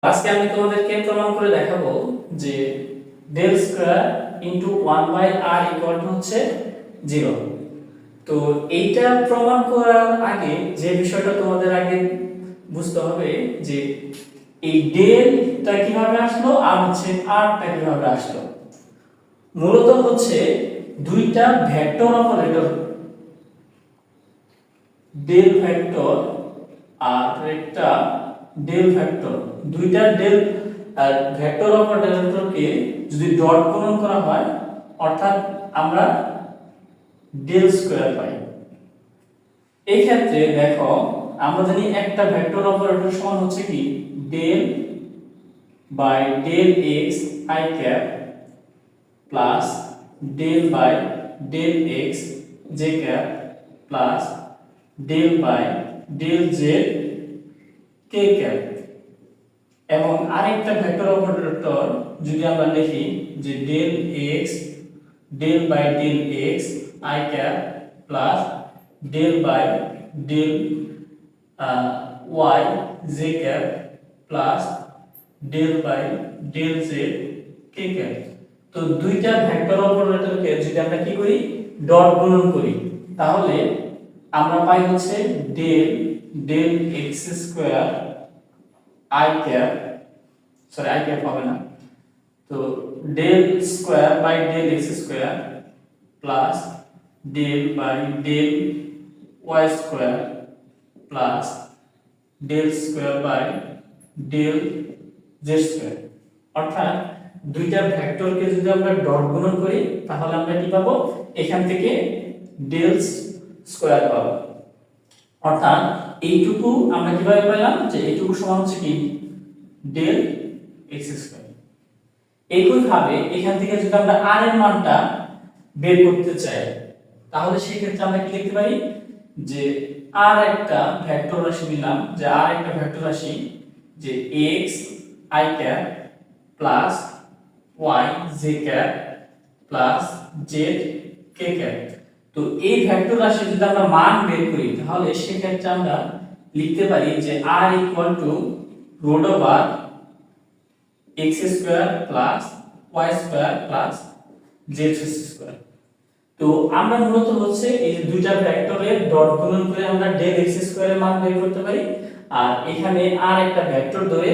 আজকে আমি তোমাদেরকে প্রমাণ করে দেখাবো যে del square into 1/r equal to হচ্ছে 0। তো এইটা প্রমাণ করার আগে যে বিষয়টা তোমাদের আগে বুঝতে হবে যে এই ডেলটা কিভাবে আসলো আর হচ্ছে আরটা কিভাবে আসলো। মূলত হচ্ছে দুইটা ভেক্টর অপারেটর ডেল ভেক্টর আর একটা ডেল ভেক্টর, দুইটা ডেল ভেক্টর অপারেটরকে যদি ডট গুণন করা হয় অর্থাৎ আমরা ডেল স্কয়ার পাই। এই ক্ষেত্রে দেখো আমরা জানি একটা ভেক্টর অপারেটর সমান হচ্ছে কি del by del x i cap plus del by del x j cap plus del by del z k cap. এবং আরেকটা ভেক্টর অপারেটর যদি আমরা লিখি যে del x del by del x i cap plus del by del y j cap plus del by del z k cap. তো দুইটা vector অপারেটরকে যদি আমরা কি করি ডট গুণন করি তাহলে আমরা পাই হচ্ছে del del x square i cap, sorry i cap হবে না, তো del square by del x square plus del by del y square plus del square by del z square. অর্থাৎ দুইটা ভেক্টরকে যদি আমরা ডট গুণন করি তাহলে আমরা কি পাবো, এখান থেকে ডেল স্কয়ার পাবো। অর্থাৎ এইটুকু আমরা কিভাবে পেলাম যে এইটুকু সমান হচ্ছে কি ডেল এক্স স্কয়ার। একই ভাবে এখান থেকে যদি আমরা r এর মানটা বের করতে চাই তাহলে সেই ক্ষেত্রে আমরা কি লিখতে পারি যে r একটা ভেক্টর রাশি নিলাম, যে r একটা ভেক্টর রাশি যে x i cap plus y j cap plus z k cap. তো এই ভেক্টর রাশি যদি আমরা মান বের করি তাহলে সেই ক্ষেত্রে আমরা লিখতে পারি যে r equal to root over x square plus y square plus z square. তো আমরা মূলত হচ্ছে এই যে দুইটা ভেক্টরের ডট গুণন করে আমরা ডেল x স্কয়ারের মান বের করতে পারি, আর এখানে আর একটা ভেক্টর ধরে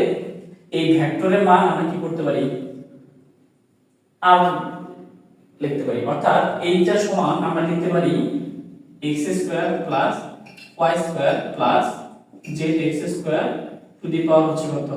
এই ভেক্টরের মান আমরা কি করতে পারি আর লিখতে পারি। অর্থাৎ এইটা সমান আমরা লিখতে পারি x square plus y square plus z x square to the power হচ্ছে কত